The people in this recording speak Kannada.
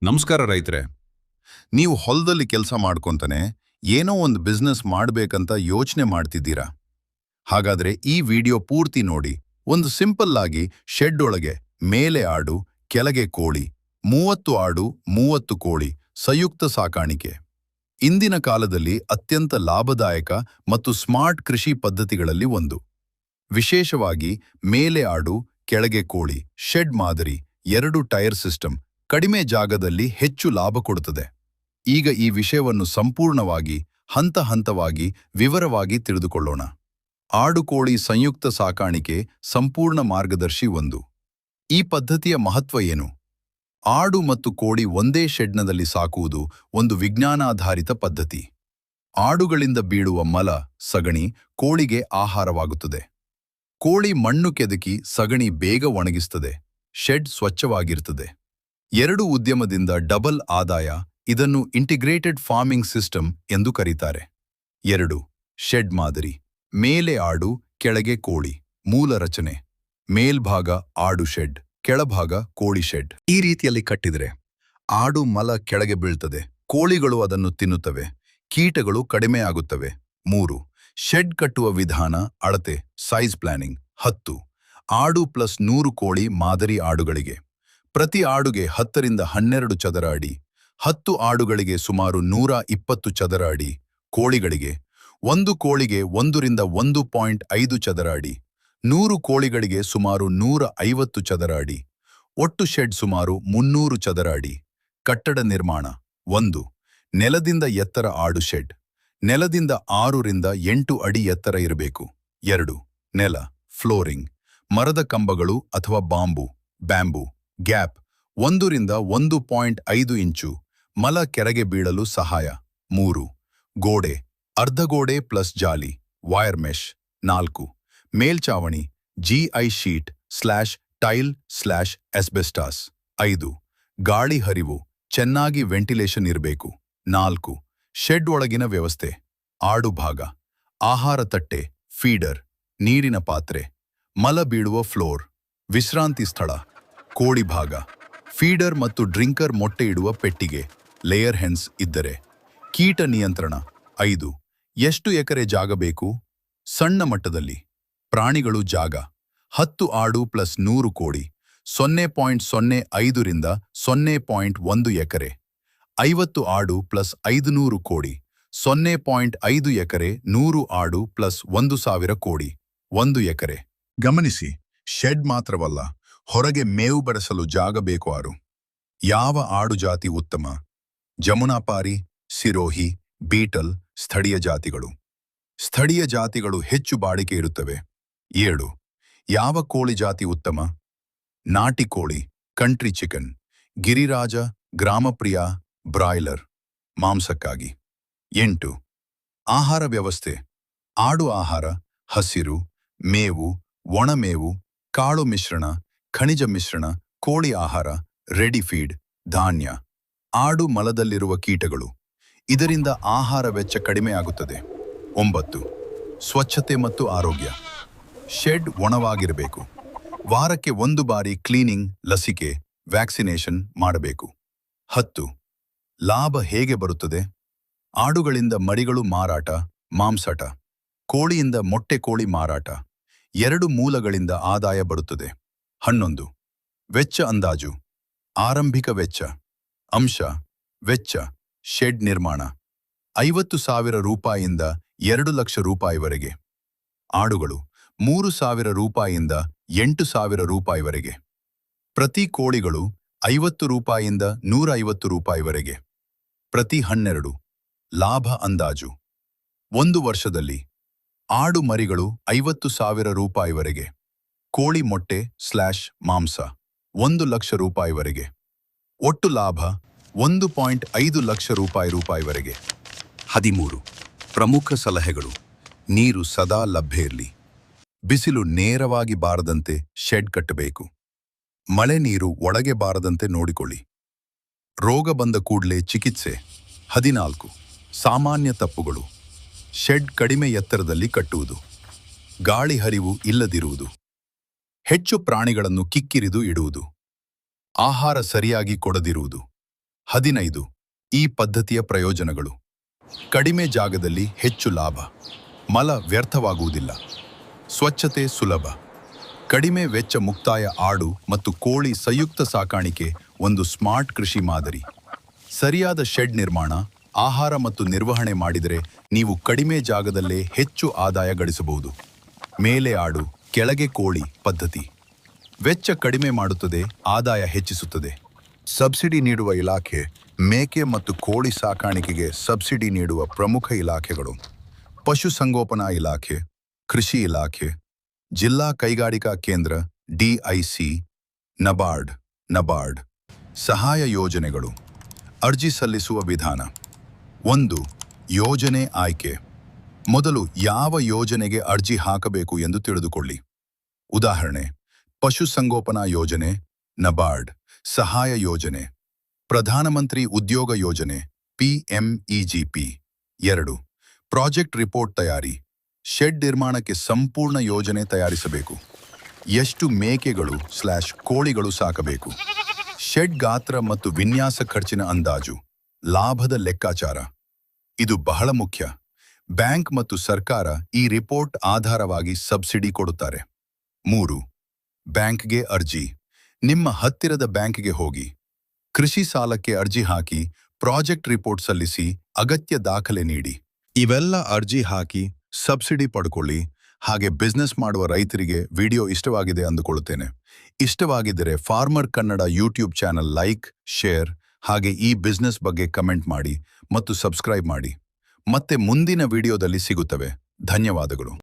ನಮಸ್ಕಾರ ರೈತರೇ. ನೀವು ಹೊಲದಲ್ಲಿ ಕೆಲಸ ಮಾಡ್ಕೊಂತಾನೆ ಏನೋ ಒಂದು ಬಿಸ್ನೆಸ್ ಮಾಡ್ಬೇಕಂತ ಯೋಚನೆ ಮಾಡ್ತಿದ್ದೀರಾ? ಹಾಗಾದ್ರೆ ಈ ವಿಡಿಯೋ ಪೂರ್ತಿ ನೋಡಿ. ಒಂದು ಸಿಂಪಲ್ ಆಗಿ ಶೆಡ್ ಒಳಗೆ ಮೇಲೆ ಆಡು, ಕೆಳಗೆ ಕೋಳಿ, 30 ಆಡು 30 ಕೋಳಿ ಸಂಯುಕ್ತ ಸಾಕಾಣಿಕೆ. ಇಂದಿನ ಕಾಲದಲ್ಲಿ ಅತ್ಯಂತ ಲಾಭದಾಯಕ ಮತ್ತು ಸ್ಮಾರ್ಟ್ ಕೃಷಿ ಪದ್ಧತಿಗಳಲ್ಲಿ ಒಂದು. ವಿಶೇಷವಾಗಿ ಮೇಲೆ ಆಡು, ಕೆಳಗೆ ಕೋಳಿ ಶೆಡ್ ಮಾದರಿ 2 ಟೈರ್ ಸಿಸ್ಟಮ್ ಕಡಿಮೆ ಜಾಗದಲ್ಲಿ ಹೆಚ್ಚು ಲಾಭ ಕೊಡುತ್ತದೆ. ಈಗ ಈ ವಿಷಯವನ್ನು ಸಂಪೂರ್ಣವಾಗಿ ಹಂತ ಹಂತವಾಗಿ ವಿವರವಾಗಿ ತಿಳಿದುಕೊಳ್ಳೋಣ. ಆಡುಕೋಳಿ ಸಂಯುಕ್ತ ಸಾಕಾಣಿಕೆ ಸಂಪೂರ್ಣ ಮಾರ್ಗದರ್ಶಿ 1. ಈ ಪದ್ಧತಿಯ ಮಹತ್ವ ಏನು? ಆಡು ಮತ್ತು ಕೋಳಿ ಒಂದೇ ಶೆಡ್ನಲ್ಲಿ ಸಾಕುವುದು ಒಂದು ವಿಜ್ಞಾನಾಧಾರಿತ ಪದ್ಧತಿ. ಆಡುಗಳಿಂದ ಬೀಳುವ ಮಲ, ಸಗಣಿ ಕೋಳಿಗೆ ಆಹಾರವಾಗುತ್ತದೆ. ಕೋಳಿ ಮಣ್ಣು ಕೆದಕಿ ಸಗಣಿ ಬೇಗ ಒಣಗಿಸುತ್ತದೆ. ಶೆಡ್ ಸ್ವಚ್ಛವಾಗಿರುತ್ತದೆ. 2 ಉದ್ಯಮದಿಂದ ಡಬಲ್ ಆದಾಯ. ಇದನ್ನು ಇಂಟಿಗ್ರೇಟೆಡ್ ಫಾರ್ಮಿಂಗ್ ಸಿಸ್ಟಮ್ ಎಂದು ಕರೀತಾರೆ. 2. ಶೆಡ್ ಮಾದರಿ. ಮೇಲೆ ಆಡು, ಕೆಳಗೆ ಕೋಳಿ. ಮೂಲ ರಚನೆ: ಮೇಲ್ಭಾಗ ಆಡು ಶೆಡ್, ಕೆಳಭಾಗ ಕೋಳಿ ಶೆಡ್. ಈ ರೀತಿಯಲ್ಲಿ ಕಟ್ಟಿದರೆ ಆಡು ಮಲ ಕೆಳಗೆ ಬೀಳ್ತದೆ, ಕೋಳಿಗಳು ಅದನ್ನು ತಿನ್ನುತ್ತವೆ, ಕೀಟಗಳು ಕಡಿಮೆ ಆಗುತ್ತವೆ. 3. ಶೆಡ್ ಕಟ್ಟುವ ವಿಧಾನ: ಅಳತೆ ಸೈಜ್ ಪ್ಲಾನಿಂಗ್. 10 ಆಡು ಪ್ಲಸ್ 100 ಕೋಳಿ ಮಾದರಿ ಆಡುಗಳಿಗೆ. ಪ್ರತಿ ಆಡುಗೆ 10 ರಿಂದ 12 ಚದರ ಅಡಿ. 10 ಆಡುಗಳಿಗೆ ಸುಮಾರು 120 ಚದರ ಅಡಿ. ಕೋಳಿಗಳಿಗೆ ಒಂದು ಕೋಳಿಗೆ 1 ರಿಂದ 1.5 ಚದರ ಅಡಿ. 100 ಕೋಳಿಗಳಿಗೆ ಸುಮಾರು 150 ಚದರ ಅಡಿ. ಒಟ್ಟು ಶೆಡ್ ಸುಮಾರು 300 ಚದರ ಅಡಿ. ಕಟ್ಟಡ ನಿರ್ಮಾಣ: 1. ನೆಲದಿಂದ ಎತ್ತರ ಆಡು ಶೆಡ್. ನೆಲದಿಂದ 6 ರಿಂದ 8 ಅಡಿ ಎತ್ತರ ಇರಬೇಕು. 2. ನೆಲ ಫ್ಲೋರಿಂಗ್. ಮರದ ಕಂಬಗಳು ಅಥವಾ ಬ್ಯಾಂಬೂ. ಗ್ಯಾಪ್ 1 ರಿಂದ 1.5 ಇಂಚು. ಮಲ ಕೆಳಗೆ ಬೀಳಲು ಸಹಾಯ. 3. ಗೋಡೆ ಅರ್ಧಗೋಡೆ ಪ್ಲಸ್ ಜಾಲಿ ವೈರ್ ಮೆಶ್. 4. ಮೇಲ್ಚಾವಣಿ GI ಶೀಟ್ /ಟೈಲ್/ಎಸ್ಬೆಸ್ಟಾಸ್. 5. ಗಾಳಿ ಹರಿವು ಚೆನ್ನಾಗಿ ವೆಂಟಿಲೇಷನ್ ಇರಬೇಕು. 4. ಶೆಡ್ ಒಳಗಿನ ವ್ಯವಸ್ಥೆ: ಆಡು ಭಾಗ, ಆಹಾರ ತಟ್ಟೆ, ಫೀಡರ್, ನೀರಿನ ಪಾತ್ರೆ, ಮಲ ಬೀಳುವ ಫ್ಲೋರ್, ವಿಶ್ರಾಂತಿ ಸ್ಥಳ. ಕೋಳಿ ಭಾಗ: ಫೀಡರ್ ಮತ್ತು ಡ್ರಿಂಕರ್, ಮೊಟ್ಟೆ ಇಡುವ ಪೆಟ್ಟಿಗೆ, ಲೇಯರ್ ಹೆನ್ಸ್ ಇದ್ದರೆ. ಕೀಟ ನಿಯಂತ್ರಣ: 5. ಎಷ್ಟು ಎಕರೆ ಜಾಗ ಬೇಕು? ಸಣ್ಣ ಮಟ್ಟದಲ್ಲಿ. ಪ್ರಾಣಿಗಳು ಜಾಗ: 10 ಆಡು ಪ್ಲಸ್ 100 ಕೋಳಿ 0.05 ರಿಂದ 0.1 ಎಕರೆ. 50 ಆಡು ಪ್ಲಸ್ 500 ಕೋಳಿ 0.5 ಎಕರೆ. 100 ಆಡು ಪ್ಲಸ್ 1000 ಕೋಳಿ 1 ಎಕರೆ. ಗಮನಿಸಿ, ಶೆಡ್ ಮಾತ್ರವಲ್ಲ, ಹೊರಗೆ ಮೇವು ಬಡಿಸಲು ಜಾಗ ಬೇಕು. ಯಾವ ಆಡು ಜಾತಿ ಉತ್ತಮ? ಜಮುನಾಪಾರಿ, ಸಿರೋಹಿ, ಬೀಟಲ್. ಸ್ಥಳೀಯ ಜಾತಿಗಳು. ಸ್ಥಳೀಯ ಜಾತಿಗಳು ಹೆಚ್ಚು ಬಾಡಿಕೆ ಇರುತ್ತವೆ. 7. ಯಾವ ಕೋಳಿ ಜಾತಿ ಉತ್ತಮ? ನಾಟಿ ಕೋಳಿ, ಕಂಟ್ರಿ ಚಿಕನ್, ಗಿರಿರಾಜ, ಗ್ರಾಮಪ್ರಿಯ, ಬ್ರಾಯ್ಲರ್ ಮಾಂಸಕ್ಕಾಗಿ. 8. ಆಹಾರ ವ್ಯವಸ್ಥೆ: ಆಡು ಆಹಾರ: ಹಸಿರು, ಮೇವು, ಒಣಮೇವು, ಕಾಳು ಮಿಶ್ರಣ, ಖನಿಜ ಮಿಶ್ರಣ. ಕೋಳಿ ಆಹಾರ: ರೆಡಿ ಫೀಡ್, ಧಾನ್ಯ. ಆಡು ಮಲದಲ್ಲಿರುವ ಕೀಟಗಳು: ಇದರಿಂದ ಆಹಾರ ವೆಚ್ಚ ಕಡಿಮೆ ಆಗುತ್ತದೆ. 9. ಸ್ವಚ್ಛತೆ ಮತ್ತು ಆರೋಗ್ಯ: ಶೆಡ್ ಒಣವಾಗಿರಬೇಕು. ವಾರಕ್ಕೆ 1 ಬಾರಿ ಕ್ಲೀನಿಂಗ್, ಲಸಿಕೆ, ವ್ಯಾಕ್ಸಿನೇಷನ್ ಮಾಡಬೇಕು. 10. ಲಾಭ ಹೇಗೆ ಬರುತ್ತದೆ? ಆಡುಗಳಿಂದ ಮರಿಗಳು ಮಾರಾಟ, ಮಾಂಸಟ. ಕೋಳಿಯಿಂದ ಮೊಟ್ಟೆ ಕೋಳಿ ಮಾರಾಟ. 2 ಮೂಲಗಳಿಂದ ಆದಾಯ ಬರುತ್ತದೆ. 11. ವೆಚ್ಚ ಅಂದಾಜು: ಆರಂಭಿಕ ವೆಚ್ಚ, ಅಂಶ, ವೆಚ್ಚ. ಶೆಡ್ ನಿರ್ಮಾಣ 50,000 ರೂಪಾಯಿಯಿಂದ 2 ಲಕ್ಷ ರೂಪಾಯಿವರೆಗೆ. ಆಡುಗಳು 3,000 ರೂಪಾಯಿಯಿಂದ 8,000 ರೂಪಾಯಿವರೆಗೆ. ಪ್ರತಿ ಕೋಳಿಗಳು 50 ರೂಪಾಯಿಯಿಂದ 150 ರೂಪಾಯಿವರೆಗೆ. ಪ್ರತಿ 12. ಲಾಭ ಅಂದಾಜು: 1 ವರ್ಷದಲ್ಲಿ ಆಡು ಮರಿಗಳು 50,000 ರೂಪಾಯಿವರೆಗೆ. ಕೋಳಿ ಮೊಟ್ಟೆ /ಮಾಂಸ 1 ಲಕ್ಷ ರೂಪಾಯಿವರೆಗೆ. ಒಟ್ಟು ಲಾಭ 1.5 ಲಕ್ಷ ರೂಪಾಯಿವರೆಗೆ. 13. ಪ್ರಮುಖ ಸಲಹೆಗಳು: ನೀರು ಸದಾ ಲಭ್ಯ ಇರಲಿ. ಬಿಸಿಲು ನೇರವಾಗಿ ಬಾರದಂತೆ ಶೆಡ್ ಕಟ್ಟಬೇಕು. ಮಳೆ ನೀರು ಒಳಗೆ ಬಾರದಂತೆ ನೋಡಿಕೊಳ್ಳಿ. ರೋಗ ಬಂದ ಕೂಡಲೇ ಚಿಕಿತ್ಸೆ. 14. ಸಾಮಾನ್ಯ ತಪ್ಪುಗಳು: ಶೆಡ್ ಕಡಿಮೆ ಎತ್ತರದಲ್ಲಿ ಕಟ್ಟುವುದು, ಗಾಳಿ ಹರಿವು ಇಲ್ಲದಿರುವುದು, ಹೆಚ್ಚು ಪ್ರಾಣಿಗಳನ್ನು ಕಿಕ್ಕಿರಿದು ಇಡುವುದು, ಆಹಾರ ಸರಿಯಾಗಿ ಕೊಡದಿರುವುದು. 15. ಈ ಪದ್ಧತಿಯ ಪ್ರಯೋಜನಗಳು. ಕಡಿಮೆ ಜಾಗದಲ್ಲಿ ಹೆಚ್ಚು ಲಾಭ. ಮಲ ವ್ಯರ್ಥವಾಗುವುದಿಲ್ಲ. ಸ್ವಚ್ಛತೆ ಸುಲಭ. ಕಡಿಮೆ ವೆಚ್ಚ. ಮುಕ್ತಾಯ. ಆಡು ಮತ್ತು ಕೋಳಿ ಸಂಯುಕ್ತ ಸಾಕಾಣಿಕೆ ಒಂದು ಸ್ಮಾರ್ಟ್ ಕೃಷಿ ಮಾದರಿ. ಸರಿಯಾದ ಶೆಡ್ ನಿರ್ಮಾಣ, ಆಹಾರ ಮತ್ತು ನಿರ್ವಹಣೆ ಮಾಡಿದರೆ ನೀವು ಕಡಿಮೆ ಜಾಗದಲ್ಲೇ ಹೆಚ್ಚು ಆದಾಯ ಗಳಿಸಬಹುದು. ಮೇಲೆ ಆಡು, ಕೆಳಗೆ ಕೋಳಿ ಪದ್ಧತಿ. ವೆಚ್ಚ ಕಡಿಮೆ ಮಾಡುತ್ತದೆ, ಆದಾಯ ಹೆಚ್ಚಿಸುತ್ತದೆ. ಸಬ್ಸಿಡಿ ನೀಡುವ ಇಲಾಖೆ. ಮೇಕೆ ಮತ್ತು ಕೋಳಿ ಸಾಕಾಣಿಕೆಗೆ ಸಬ್ಸಿಡಿ ನೀಡುವ ಪ್ರಮುಖ ಇಲಾಖೆಗಳು: ಪಶುಸಂಗೋಪನಾ ಇಲಾಖೆ, ಕೃಷಿ ಇಲಾಖೆ, ಜಿಲ್ಲಾ ಕೈಗಾರಿಕಾ ಕೇಂದ್ರ, ಡಿಐಸಿ, ನಬಾರ್ಡ್. ಸಹಾಯ ಯೋಜನೆಗಳು. ಅರ್ಜಿ ಸಲ್ಲಿಸುವ ವಿಧಾನ. 1. ಯೋಜನೆ ಆಯ್ಕೆ. ಮೊದಲು ಯಾವ ಯೋಜನೆಗೆ ಅರ್ಜಿ ಹಾಕಬೇಕು ಎಂದು ತಿಳಿದುಕೊಳ್ಳಿ. ಉದಾಹರಣೆ: ಪಶುಸಂಗೋಪನಾ ಯೋಜನೆ, ನಬಾರ್ಡ್. ಸಹಾಯ ಯೋಜನೆ: ಪ್ರಧಾನಮಂತ್ರಿ ಉದ್ಯೋಗ ಯೋಜನೆ, PMEGP. 2. ಪ್ರಾಜೆಕ್ಟ್ ರಿಪೋರ್ಟ್ ತಯಾರಿ. ಶೆಡ್ ನಿರ್ಮಾಣಕ್ಕೆ ಸಂಪೂರ್ಣ ಯೋಜನೆ ತಯಾರಿಸಬೇಕು. ಎಷ್ಟು ಮೇಕೆಗಳು/ಕೋಳಿಗಳು ಸಾಕಬೇಕು. ಶೆಡ್ ಗಾತ್ರ ಮತ್ತು ವಿನ್ಯಾಸ ಖರ್ಚಿನ ಅಂದಾಜು. ಲಾಭದ ಲೆಕ್ಕಾಚಾರ. ಇದು ಬಹಳ ಮುಖ್ಯ. ಬ್ಯಾಂಕ್ ಮತ್ತು ಸರ್ಕಾರ ಈ ರಿಪೋರ್ಟ್ ಆಧಾರವಾಗಿ ಸಬ್ಸಿಡಿ ಕೊಡುತ್ತಾರೆ. 3. ಬ್ಯಾಂಕ್ಗೆ ಅರ್ಜಿ. ನಿಮ್ಮ ಹತ್ತಿರದ ಬ್ಯಾಂಕ್ಗೆ ಹೋಗಿ ಕೃಷಿ ಸಾಲಕ್ಕೆ ಅರ್ಜಿ ಹಾಕಿ, ಪ್ರಾಜೆಕ್ಟ್ ರಿಪೋರ್ಟ್ ಸಲ್ಲಿಸಿ, ಅಗತ್ಯ ದಾಖಲೆ ನೀಡಿ. ಇವೆಲ್ಲ ಅರ್ಜಿ ಹಾಕಿ ಸಬ್ಸಿಡಿ ಪಡ್ಕೊಳ್ಳಿ. ಹಾಗೆ ಬಿಸ್ನೆಸ್ ಮಾಡುವ ರೈತರಿಗೆ ವಿಡಿಯೋ ಇಷ್ಟವಾಗಿದೆ ಅಂದುಕೊಳ್ಳುತ್ತೇನೆ. ಇಷ್ಟವಾಗಿದ್ದರೆ farmer Kannada YouTube channel like, share, ಹಾಗೆ ಈ ಬಿಸ್ನೆಸ್ ಬಗ್ಗೆ ಕಮೆಂಟ್ ಮಾಡಿ ಮತ್ತು ಸಬ್ಸ್ಕ್ರೈಬ್ ಮಾಡಿ. ಮತ್ತೆ ಮುಂದಿನ ವಿಡಿಯೋದಲ್ಲಿ ಸಿಗುತ್ತವೆ. ಧನ್ಯವಾದಗಳು.